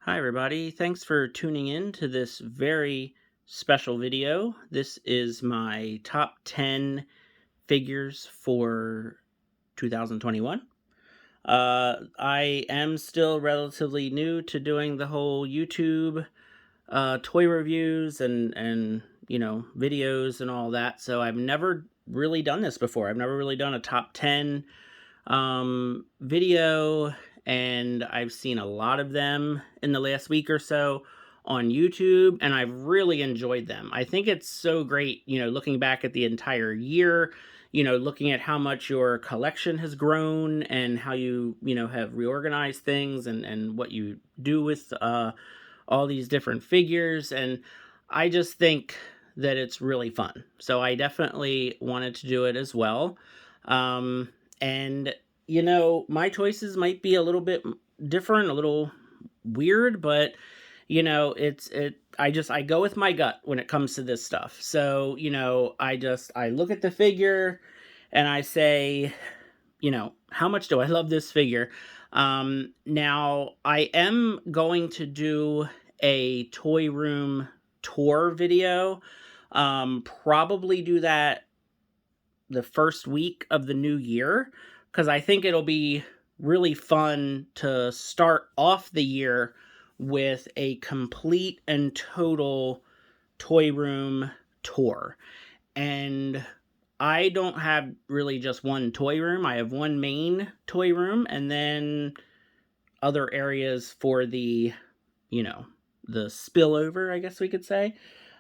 Hi everybody, thanks for tuning in to this very special video. This is my top 10 figures for 2021. I am still relatively new to doing the whole YouTube toy reviews and videos and all that, so I've never really done this before. I've never really done a top 10 video, and I've seen a lot of them in the last week or so on YouTube, and I've really enjoyed them. I think it's so great, looking back at the entire year, looking at how much your collection has grown and how you have reorganized things and what you do with all these different figures. And I just think that it's really fun. So I definitely wanted to do it as well. And my choices might be a little bit different, a little weird, but I go with my gut when it comes to this stuff. So, I look at the figure and I say, how much do I love this figure? Now I am going to do a toy room tour video. Probably do that the first week of the new year, because I think it'll be really fun to start off the year with a complete and total toy room tour. And I don't have really just one toy room. I have one main toy room and then other areas for the spillover, I guess we could say.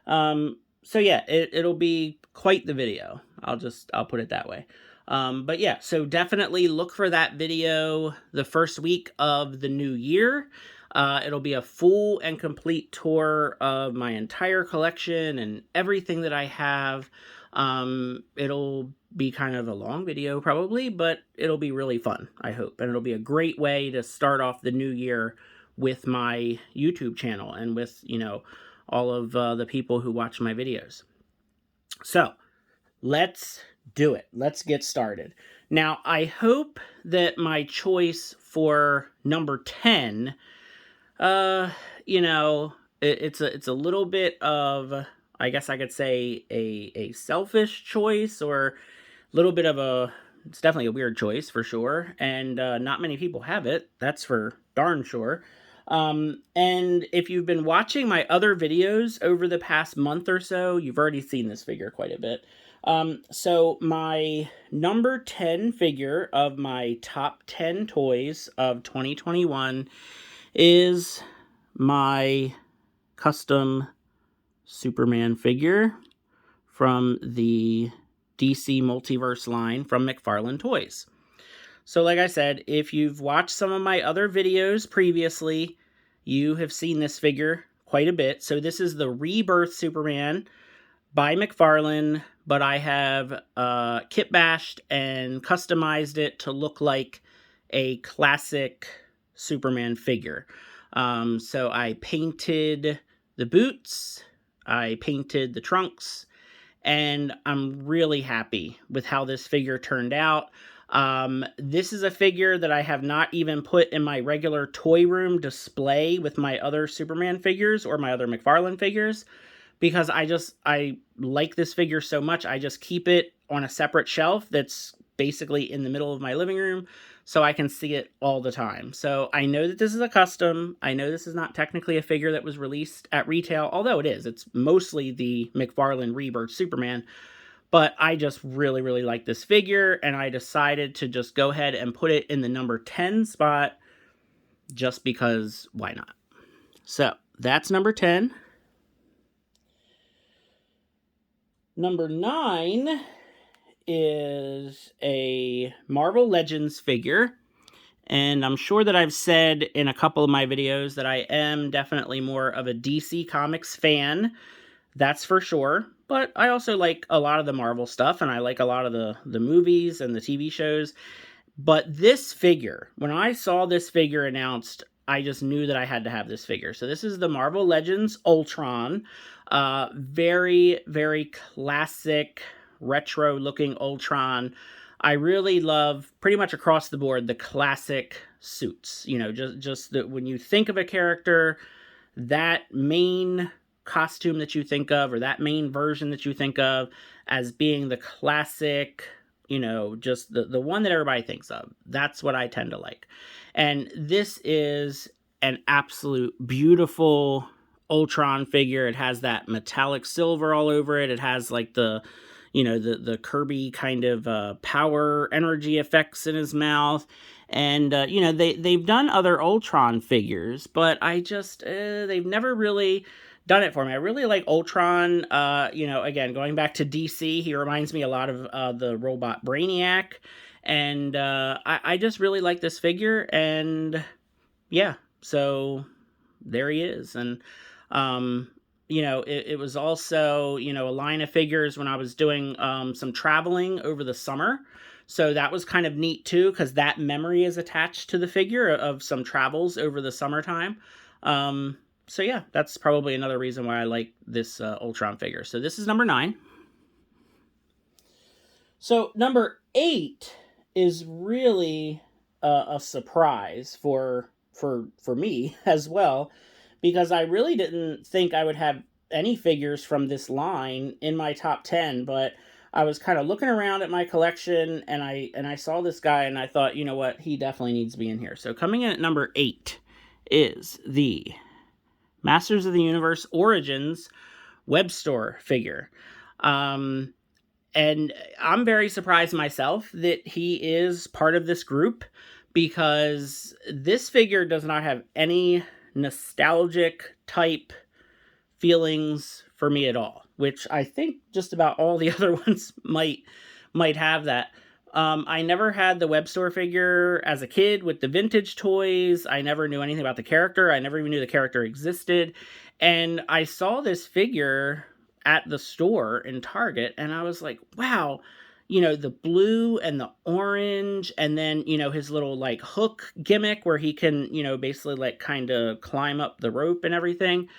So yeah, it'll be quite the video. I'll put it that way. But yeah, so definitely look for that video the first week of the new year. It'll be a full and complete tour of my entire collection and everything that I have. It'll be kind of a long video probably, but it'll be really fun, I hope. And it'll be a great way to start off the new year with my YouTube channel and with, all of the people who watch my videos. So let's do it. Let's get started. Now, I hope that my choice for number 10, it's a little bit of, I guess I could say, a selfish choice, or a little bit of it's definitely a weird choice for sure, and not many people have it, that's for darn sure. And if you've been watching my other videos over the past month or so, you've already seen this figure quite a bit. So my number 10 figure of my top 10 toys of 2021 is my custom Superman figure from the DC Multiverse line from McFarlane Toys. So like I said, if you've watched some of my other videos previously, you have seen this figure quite a bit. So this is the Rebirth Superman by McFarlane, but I have kit bashed and customized it to look like a classic Superman figure. So I painted the boots, I painted the trunks, and I'm really happy with how this figure turned out. This is a figure that I have not even put in my regular toy room display with my other Superman figures or my other McFarlane figures, because I like this figure so much. I just keep it on a separate shelf that's basically in the middle of my living room so I can see it all the time. So I know that this is a custom. I know this is not technically a figure that was released at retail, although it is. It's mostly the McFarlane Rebirth Superman. But I just really, really like this figure, and I decided to just go ahead and put it in the number 10 spot just because why not? So that's number 10. Number 9 is a Marvel Legends figure, and I'm sure that I've said in a couple of my videos that I am definitely more of a DC Comics fan. That's for sure. But I also like a lot of the Marvel stuff, and I like a lot of the movies and the TV shows. But this figure, when I saw this figure announced, I just knew that I had to have this figure. So this is the Marvel Legends Ultron. Very, very classic, retro-looking Ultron. I really love, pretty much across the board, the classic suits. Just that when you think of a character, that main costume that you think of, or that main version that you think of as being the classic, just the one that everybody thinks of. That's what I tend to like. And this is an absolute beautiful Ultron figure. It has that metallic silver all over it. It has like the Kirby kind of power energy effects in his mouth. And they've done other Ultron figures, but they've never really done it for me. I really like Ultron. Again, going back to DC, he reminds me a lot of the robot Brainiac, and I just really like this figure. And yeah, so there he is. And it was also a line of figures when I was doing some traveling over the summer. So that was kind of neat too, because that memory is attached to the figure of some travels over the summertime. So yeah, that's probably another reason why I like this Ultron figure. So this is number 9. So number 8 is really a surprise for me as well, because I really didn't think I would have any figures from this line in my top 10, but I was kind of looking around at my collection, and I saw this guy, and I thought, you know what, he definitely needs to be in here. So coming in at number 8 is the Masters of the Universe Origins web store figure. And I'm very surprised myself that he is part of this group, because this figure does not have any nostalgic type feelings for me at all, which I think just about all the other ones might have that. I never had the web store figure as a kid with the vintage toys. I never knew anything about the character. I never even knew the character existed. And I saw this figure at the store in Target, and I was like, wow, the blue and the orange, and then, his little like hook gimmick where he can, basically like kind of climb up the rope and everything.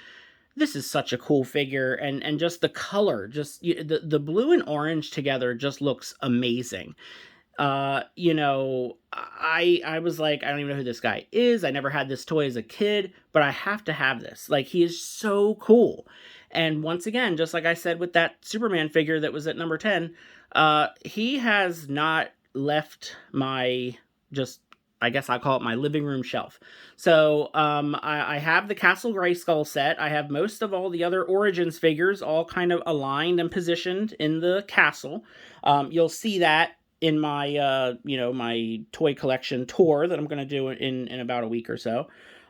This is such a cool figure, and just the color, just the blue and orange together just looks amazing. I was like, I don't even know who this guy is. I never had this toy as a kid, but I have to have this. Like, he is so cool. And once again, just like I said with that Superman figure that was at number 10, he has not left my, I guess I'll call it my living room shelf. So I have the Castle Grayskull set. I have most of all the other Origins figures all kind of aligned and positioned in the castle. You'll see that in my my toy collection tour that I'm going to do in about a week or so.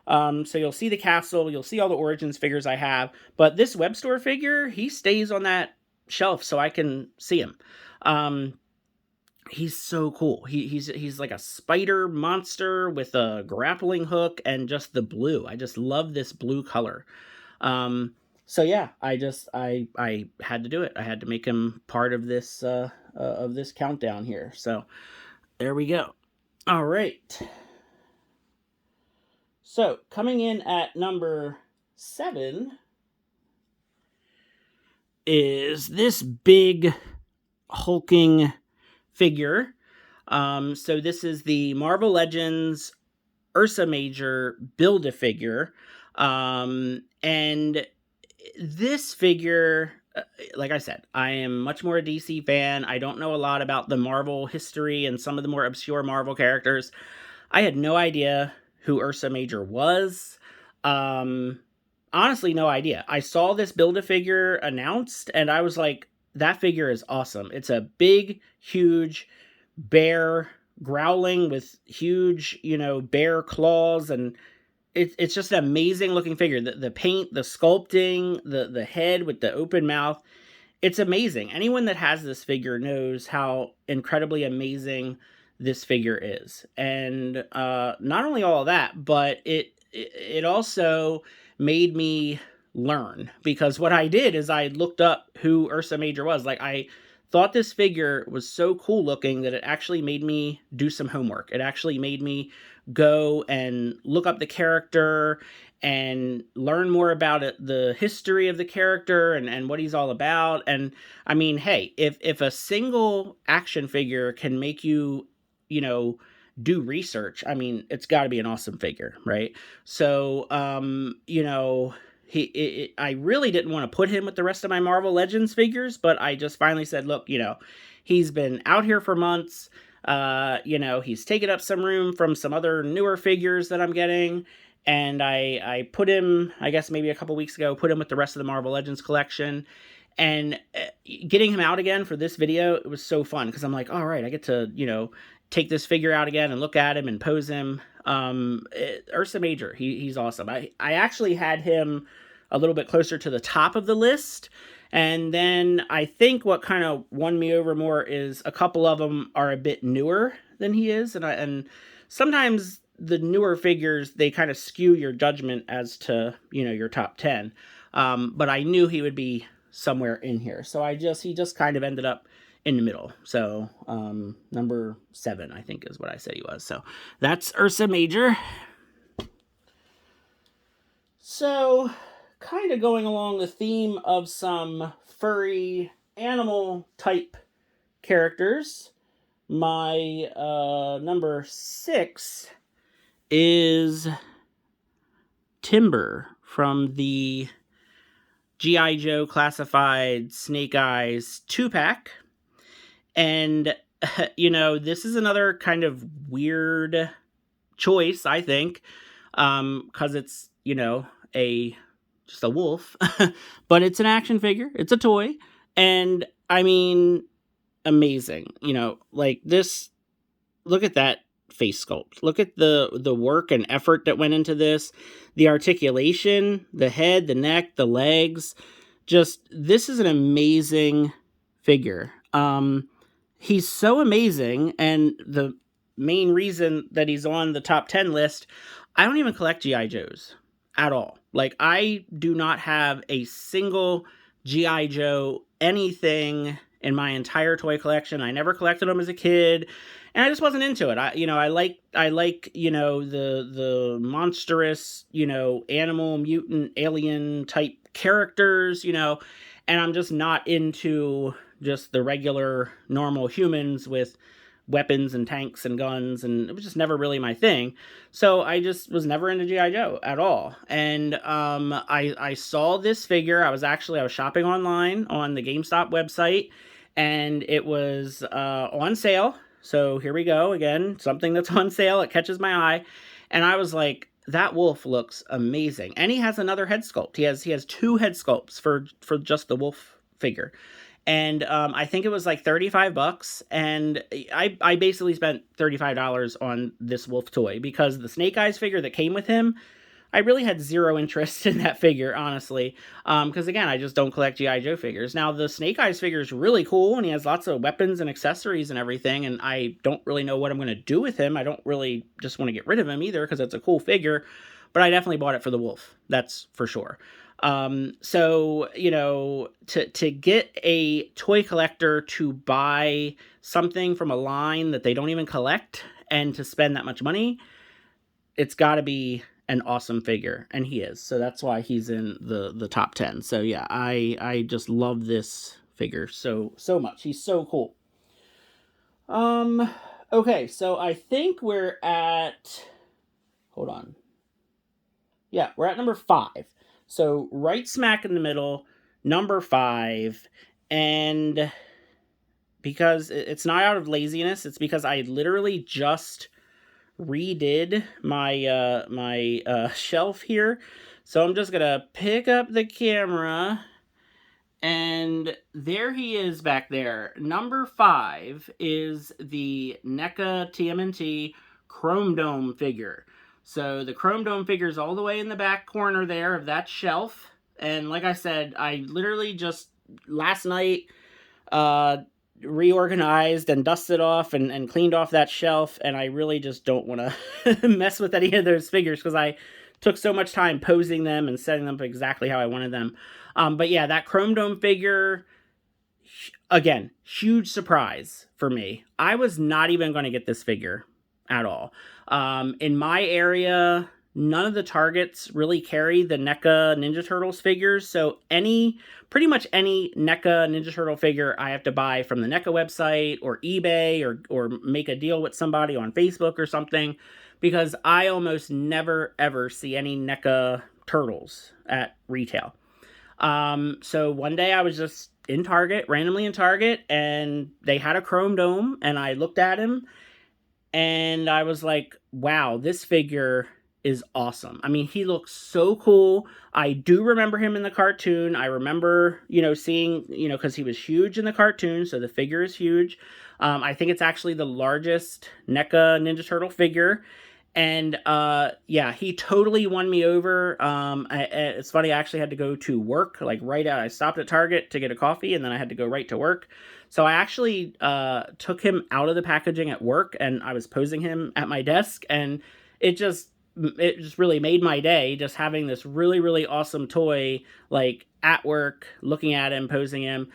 So you'll see the castle, you'll see all the Origins figures I have, but this web store figure, he stays on that shelf so I can see him. He's so cool. He's like a spider monster with a grappling hook and just the blue. I just love this blue color. So yeah, I had to do it. I had to make him part of this countdown here. So there we go. All right. So coming in at number 7 is this big hulking figure. So this is the Marvel Legends Ursa Major Build-A-Figure. And this figure, like I said, I am much more a DC fan. I don't know a lot about the Marvel history and some of the more obscure Marvel characters. I had no idea who Ursa Major was. Honestly, no idea. I saw this Build-A-Figure announced, and I was like, that figure is awesome. It's a big, huge bear growling with huge, bear claws, and it's just an amazing looking figure. The paint, the sculpting, the head with the open mouth, it's amazing. Anyone that has this figure knows how incredibly amazing this figure is. And not only all of that, but it also made me learn, because what I did is I looked up who Ursa Major was. Like, I thought this figure was so cool looking that it actually made me do some homework. It actually made me go and look up the character and learn more about it, the history of the character and what he's all about. And I mean, hey, if a single action figure can make you, do research, I mean, it's got to be an awesome figure, right? So, you know, I really didn't want to put him with the rest of my Marvel Legends figures, but I just finally said, look, you know, he's been out here for months. You know, he's taken up some room from some other newer figures that I'm getting. And I put him, I guess maybe a couple weeks ago, put him with the rest of the Marvel Legends collection. And getting him out again for this video, it was so fun because I'm like, all right, I get to, you know, take this figure out again and look at him and pose him. Ursa Major, he's awesome. I actually had him a little bit closer to the top of the list. And then I think what kind of won me over more is a couple of them are a bit newer than he is. And sometimes the newer figures, they kind of skew your judgment as to, you know, your top 10. But I knew he would be somewhere in here. So he just kind of ended up in the middle. So, number 7, I think is what I said he was. So that's Ursa Major. So kind of going along the theme of some furry animal type characters, my, number 6 is Timber from the G.I. Joe Classified Snake Eyes 2-pack. And, you know, this is another kind of weird choice, I think, because it's, you know, just a wolf, but it's an action figure. It's a toy. And, I mean, amazing. You know, like this, look at that face sculpt. Look at the work and effort that went into this. The articulation, the head, the neck, the legs. Just, this is an amazing figure. He's so amazing, and the main reason that he's on the top 10 list, I don't even collect G.I. Joes at all. Like, I do not have a single G.I. Joe anything in my entire toy collection. I never collected them as a kid, and I just wasn't into it. I like, you know, the monstrous, you know, animal, mutant, alien type characters, you know, and I'm just not into just the regular normal humans with weapons and tanks and guns, and it was just never really my thing. So I just was never into G.I. Joe at all. And I saw this figure. I was shopping online on the GameStop website, and it was on sale. So here we go again, something that's on sale. It catches my eye, and I was like, that wolf looks amazing. And he has another head sculpt. He has 2 head sculpts for just the wolf figure. And I think it was like $35, and I basically spent $35 on this wolf toy because the Snake Eyes figure that came with him, I really had zero interest in that figure, honestly, because again, I just don't collect G.I. Joe figures. Now, the Snake Eyes figure is really cool, and he has lots of weapons and accessories and everything, and I don't really know what I'm going to do with him. I don't really just want to get rid of him either because it's a cool figure, but I definitely bought it for the wolf, that's for sure. So, you know, to get a toy collector to buy something from a line that they don't even collect and to spend that much money, it's got to be an awesome figure, and he is. So that's why he's in the top 10. So yeah, I just love this figure so much. He's so cool. Okay, so I think we're at, hold on. Yeah, we're at number 5. So right smack in the middle, number 5, and because it's not out of laziness, it's because I literally just redid my shelf here. So I'm just gonna pick up the camera, and there he is back there. Number 5 is the NECA TMNT Chrome Dome figure. So the Chrome Dome figure is all the way in the back corner there of that shelf. And like I said, I literally just last night reorganized and dusted off and cleaned off that shelf. And I really just don't want to mess with any of those figures because I took so much time posing them and setting them up exactly how I wanted them. But yeah, that Chrome Dome figure, again, huge surprise for me. I was not even going to get this figure at all. In my area, none of the Targets really carry the NECA Ninja Turtles figures. So pretty much any NECA Ninja Turtle figure I have to buy from the NECA website or eBay or make a deal with somebody on Facebook or something, because I almost never ever see any NECA Turtles at retail. So one day I was just randomly in Target, and they had a Chrome Dome, and I looked at him, and I was like, wow, this figure is awesome. I mean, he looks so cool. I do remember him in the cartoon. I remember, seeing, because he was huge in the cartoon, so the figure is huge. I think it's actually the largest NECA Ninja Turtle figure. And yeah, he totally won me over. It's funny, I actually had to go to work, like right out. I stopped at Target to get a coffee, and then I had to go right to work. So I actually took him out of the packaging at work, and I was posing him at my desk, and it just really made my day, just having this really, really awesome toy, like at work, looking at him, posing him.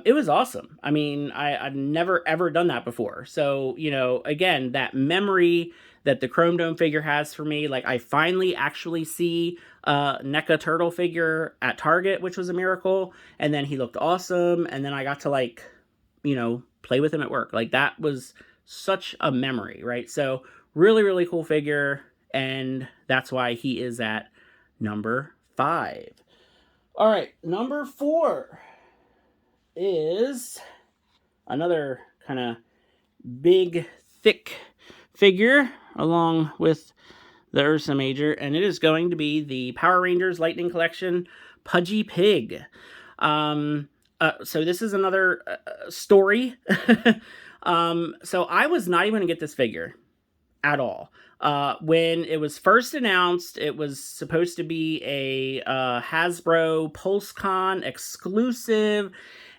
It was awesome. I mean, I've never ever done that before. So, again, that memory that the Chrome Dome figure has for me, like I finally actually see a NECA Turtle figure at Target, which was a miracle. And then he looked awesome. And then I got to play with him at work. Like that was such a memory, right? So really, really cool figure. And that's why he is at number 5. All right, number 4 is another kind of big, thick figure along with the Ursa Major, and it is going to be the Power Rangers Lightning Collection Pudgy Pig. So this is another story. So I was not even going to get this figure at all. When it was first announced, it was supposed to be a Hasbro PulseCon exclusive,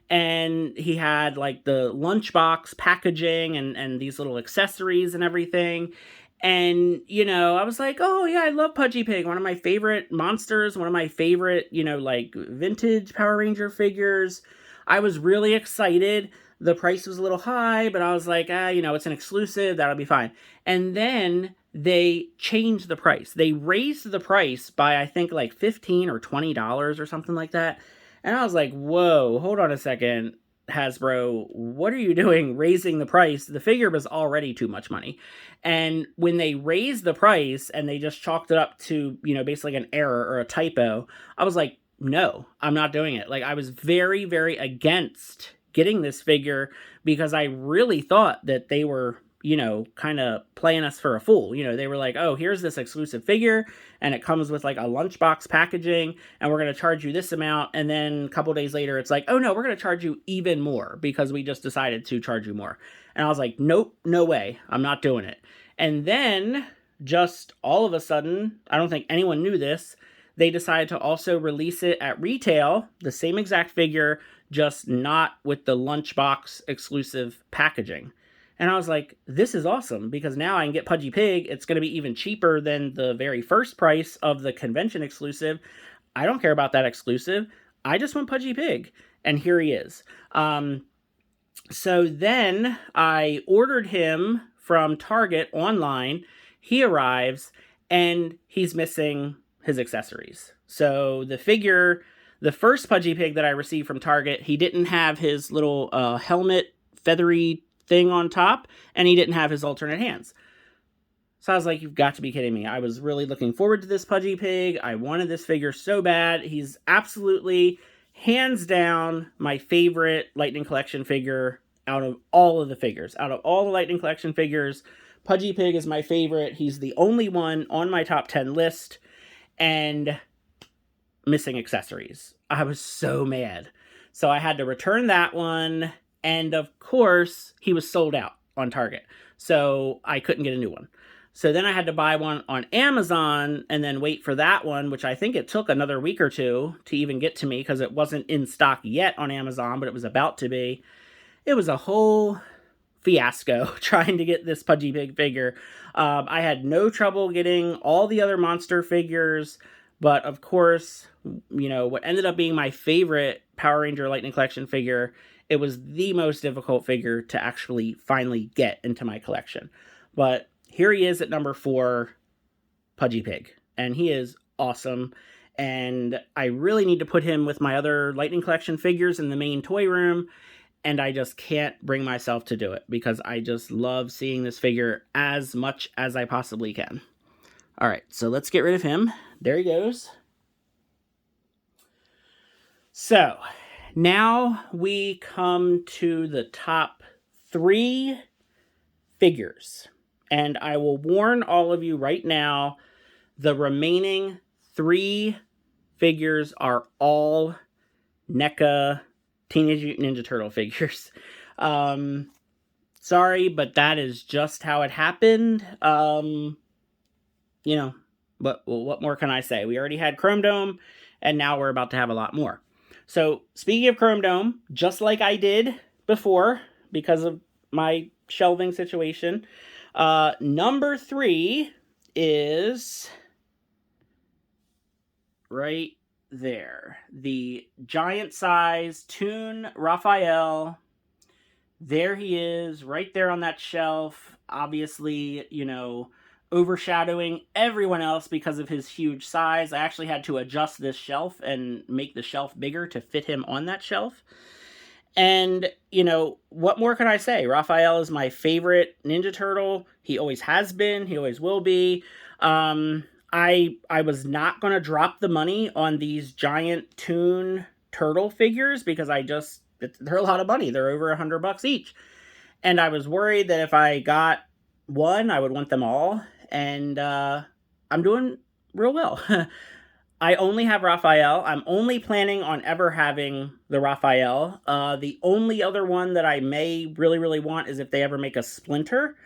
and he had like the lunchbox packaging and these little accessories and everything. And, I was like, oh yeah, I love Pudgy Pig. One of my favorite monsters, one of my favorite, like vintage Power Ranger figures. I was really excited. The price was a little high, but I was like, it's an exclusive, that'll be fine. And then they changed the price. They raised the price by, I think, like $15 or $20 or something like that. And I was like, whoa, hold on a second, Hasbro, what are you doing raising the price? The figure was already too much money. And when they raised the price and they just chalked it up to, basically an error or a typo, I was like, no, I'm not doing it. Like, I was very, very against getting this figure because I really thought that they were, kind of playing us for a fool. They were like, oh, here's this exclusive figure, and it comes with like a lunchbox packaging, and we're going to charge you this amount. And then a couple days later, it's like, oh no, we're going to charge you even more because we just decided to charge you more. And I was like, nope, no way, I'm not doing it. And then just all of a sudden, I don't think anyone knew this, they decided to also release it at retail, the same exact figure, just not with the lunchbox exclusive packaging. And I was like, this is awesome, because now I can get Pudgy Pig. It's going to be even cheaper than the very first price of the convention exclusive. I don't care about that exclusive. I just want Pudgy Pig. And here he is. So then I ordered him from Target online. He arrives, and he's missing his accessories. So the figure, the first Pudgy Pig that I received from Target, he didn't have his little helmet, feathery thing on top, and he didn't have his alternate hands. So I was like, you've got to be kidding me. I was really looking forward to this Pudgy Pig. I wanted this figure so bad. He's absolutely, hands down, my favorite Lightning Collection figure out of all of the figures. Out of all the Lightning Collection figures, Pudgy Pig is my favorite. He's the only one on my top 10 list, and missing accessories. I was so mad. So I had to return that one. And of course, he was sold out on Target. So I couldn't get a new one. So then I had to buy one on Amazon and then wait for that one, which I think it took another week or two to even get to me because it wasn't in stock yet on Amazon, but it was about to be. It was a whole fiasco trying to get this Pudgy Pig figure. I had no trouble getting all the other monster figures, but of course, what ended up being my favorite Power Ranger Lightning Collection figure, it was the most difficult figure to actually finally get into my collection. But here he is at number 4, Pudgy Pig. and he is awesome. And I really need to put him with my other Lightning Collection figures in the main toy room, and I just can't bring myself to do it because I just love seeing this figure as much as I possibly can. All right, so let's get rid of him. There he goes. So now we come to the top 3 figures. And I will warn all of you right now, the remaining 3 figures are all NECA Teenage Mutant Ninja Turtle figures. Sorry, but that is just how it happened. You know, but what more can I say? We already had Chrome Dome, and now we're about to have a lot more. So, speaking of Chrome Dome, just like I did before, because of my shelving situation, NumberThree is right there. The giant size Toon Raphael. There he is, right there on that shelf. Obviously, you know, overshadowing everyone else because of his huge size. I actually had to adjust this shelf and make the shelf bigger to fit him on that shelf. And, you know, what more can I say? Raphael is my favorite Ninja Turtle. He always has been. He always will be. I was not going to drop the money on these giant Toon Turtle figures because they're a lot of money. They're over $100 each. And I was worried that if I got one, I would want them all. And I'm doing real well. I only have Raphael. I'm only planning on ever having the Raphael. The only other one that I may really, really want is if they ever make a Splinter,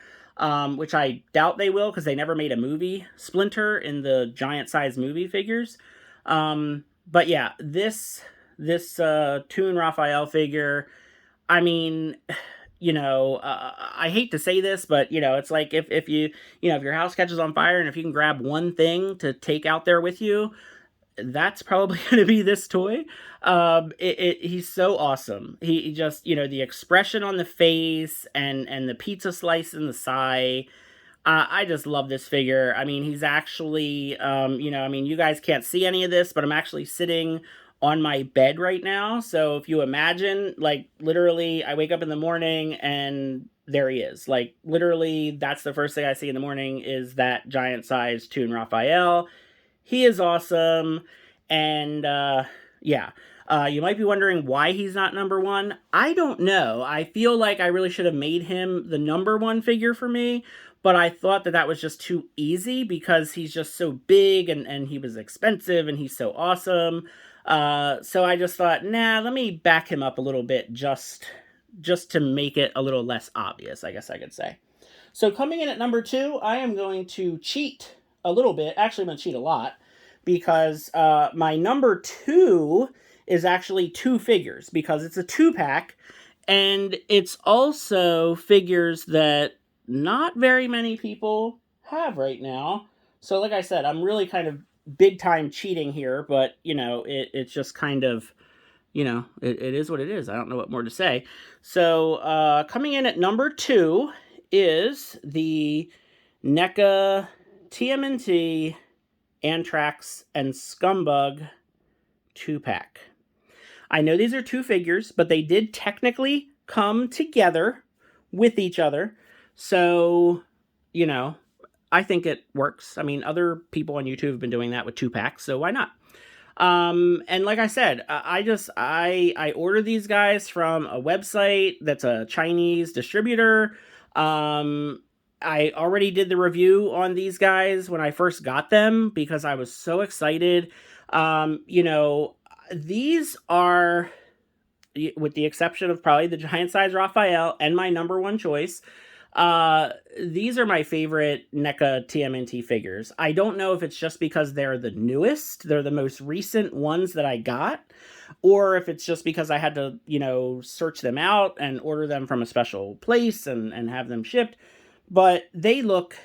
which I doubt they will because they never made a movie Splinter in the giant size movie figures. But yeah, this Toon Raphael figure, I mean, you know, I hate to say this, but, you know, it's like if your house catches on fire and if you can grab one thing to take out there with you, that's probably going to be this toy. He's so awesome. He just, you know, the expression on the face and the pizza slice in the side. I just love this figure. I mean, he's actually, you know, I mean, you guys can't see any of this, but I'm actually sitting on my bed right now. So if you imagine, like, literally, I wake up in the morning and there he is. Like, literally, that's the first thing I see in the morning is that giant size Toon Raphael. He is awesome. And, yeah. You might be wondering why he's not number 1. I don't know. I feel like I really should have made him the number 1 figure for me, but I thought that was just too easy because he's just so big and he was expensive and he's so awesome. So I just thought, nah, let me back him up a little bit just to make it a little less obvious, I guess I could say. So coming in at number 2, I am going to cheat a little bit. Actually, I'm going to cheat a lot because my number 2 is actually 2 figures because it's a 2-pack, and it's also figures that not very many people have right now. So like I said, I'm really kind of big time cheating here, but, you know, it's just kind of, you know, it is what it is. I don't know what more to say. So coming in at number 2 is the NECA TMNT Anthrax and Scumbug 2-pack. I know these are 2 figures, but they did technically come together with each other. So, you know, I think it works. I mean, other people on YouTube have been doing that with 2-packs, so why not? And like I said, I order these guys from a website that's a Chinese distributor. I already did the review on these guys when I first got them because I was so excited. You know, these are, with the exception of probably the giant size Raphael and my number 1 choice, these are my favorite NECA TMNT figures. I don't know if it's just because they're the newest, they're the most recent ones that I got, or if it's just because I had to, you know, search them out and order them from a special place and have them shipped. But they look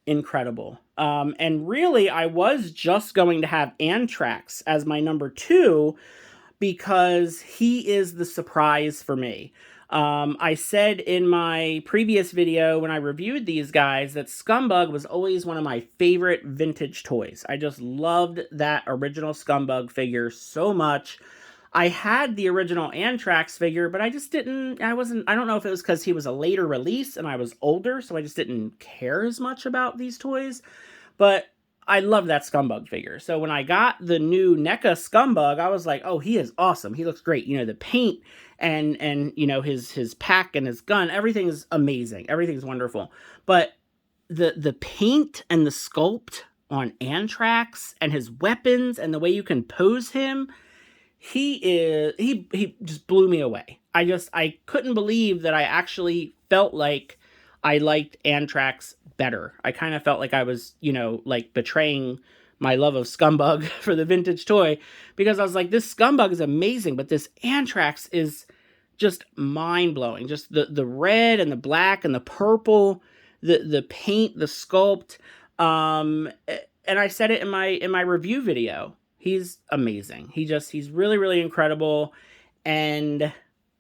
incredible. And really, I was just going to have Anthrax as my number 2 because he is the surprise for me. I said in my previous video when I reviewed these guys that Scumbug was always one of my favorite vintage toys. I just loved that original Scumbug figure so much. I had the original Anthrax figure, but I just didn't, I don't know if it was because he was a later release and I was older, so I just didn't care as much about these toys. But I love that Scumbug figure. So when I got the new NECA Scumbug, I was like, oh, he is awesome. He looks great. You know, the paint and you know, his pack and his gun, everything is amazing. Everything's wonderful. But the paint and the sculpt on Anthrax and his weapons and the way you can pose him, he just blew me away. I couldn't believe that I actually felt like I liked Anthrax better. I kind of felt like I was, you know, like betraying my love of Scumbug for the vintage toy, because I was like, this Scumbug is amazing, but this Anthrax is just mind-blowing. Just the red and the black and the purple, the paint, the sculpt. And I said it in my review video. He's amazing. He's really, really incredible. And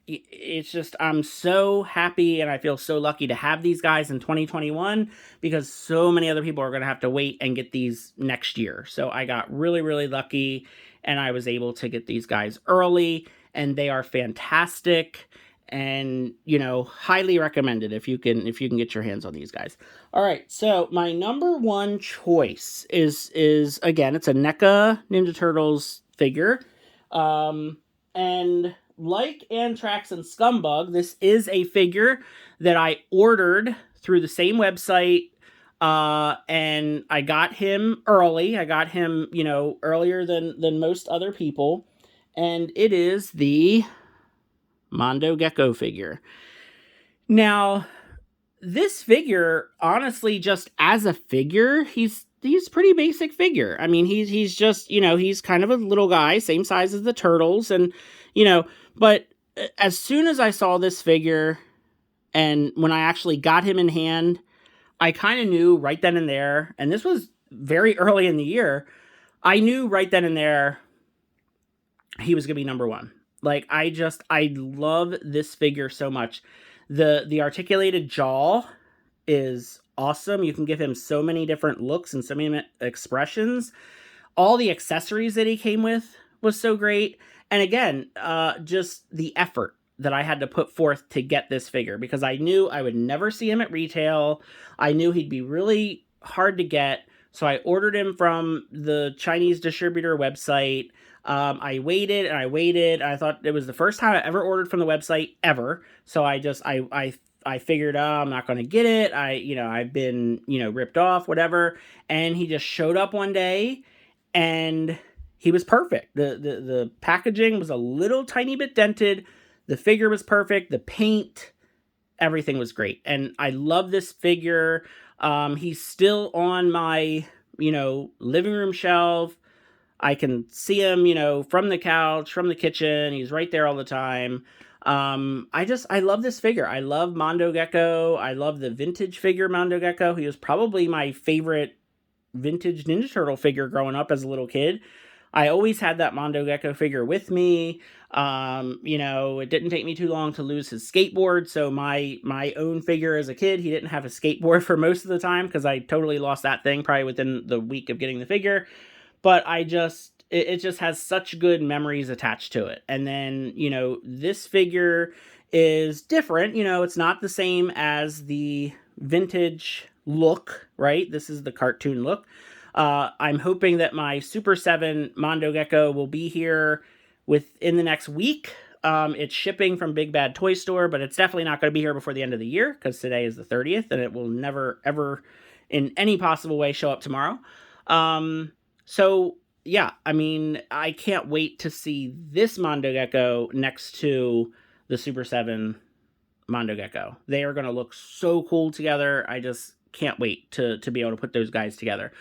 it's just, I'm so happy and I feel so lucky to have these guys in 2021, because so many other people are going to have to wait and get these next year. So I got really, really lucky and I was able to get these guys early, and they are fantastic and, you know, highly recommended if you can get your hands on these guys. All right, so my number one choice is again, it's a NECA Ninja Turtles figure. And like Anthrax and Scumbug, this is a figure that I ordered through the same website, and I got him early. I got him, you know, earlier than most other people, and it is the Mondo Gecko figure. Now, this figure, honestly, just as a figure, he's pretty basic figure. I mean, he's just, you know, he's kind of a little guy, same size as the Turtles, and, you know, but as soon as I saw this figure, and when I actually got him in hand, I kind of knew right then and there, and this was very early in the year, I knew right then and there he was going to be number one. Like, I love this figure so much. The articulated jaw is awesome. You can give him so many different looks and so many expressions. All the accessories that he came with was so great. And again, just the effort that I had to put forth to get this figure, because I knew I would never see him at retail. I knew he'd be really hard to get. So I ordered him from the Chinese distributor website. I waited and I waited. I thought it was the first time I ever ordered from the website ever. So I figured, I'm not going to get it. I've been, ripped off, whatever. And he just showed up one day and he was perfect. The packaging was a little tiny bit dented. The figure was perfect. The paint, everything was great. And I love this figure. He's still on my, living room shelf. I can see him, from the couch, from the kitchen. He's right there all the time. I love this figure. I love Mondo Gecko. I love the vintage figure Mondo Gecko. He was probably my favorite vintage Ninja Turtle figure growing up as a little kid. I always had that Mondo Gecko figure with me. It didn't take me too long to lose his skateboard. So my own figure as a kid, he didn't have a skateboard for most of the time because I totally lost that thing probably within the week of getting the figure. But it just has such good memories attached to it. And then, this figure is different. It's not the same as the vintage look, right? This is the cartoon look. I'm hoping that my Super 7 Mondo Gecko will be here within the next week. It's shipping from Big Bad Toy Store, but it's definitely not going to be here before the end of the year because today is the 30th and it will never, ever in any possible way show up tomorrow. So yeah, I can't wait to see this Mondo Gecko next to the Super 7 Mondo Gecko. They are going to look so cool together. I just can't wait to be able to put those guys together.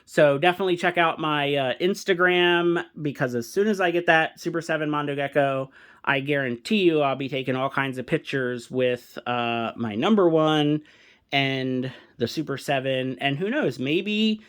So definitely check out my Instagram, because as soon as I get that Super 7 Mondo Gecko, I guarantee you I'll be taking all kinds of pictures with my NumberOne and the Super 7. And who knows, maybe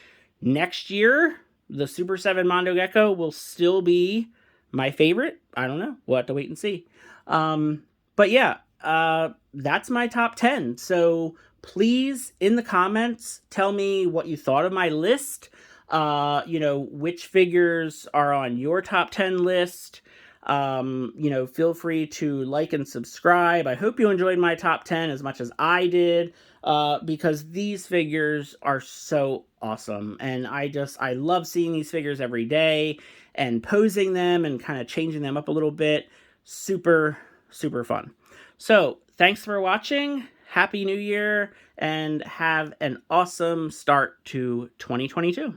next year the Super 7 Mondo Gecko will still be my favorite. I don't know. We'll have to wait and see. But yeah, that's my top 10. So please, in the comments, tell me what you thought of my list. Which figures are on your top 10 list. Feel free to like and subscribe. I hope you enjoyed my top 10 as much as I did, because these figures are so awesome. And I love seeing these figures every day and posing them and kind of changing them up a little bit. Super, super fun. So thanks for watching. Happy New Year and have an awesome start to 2022.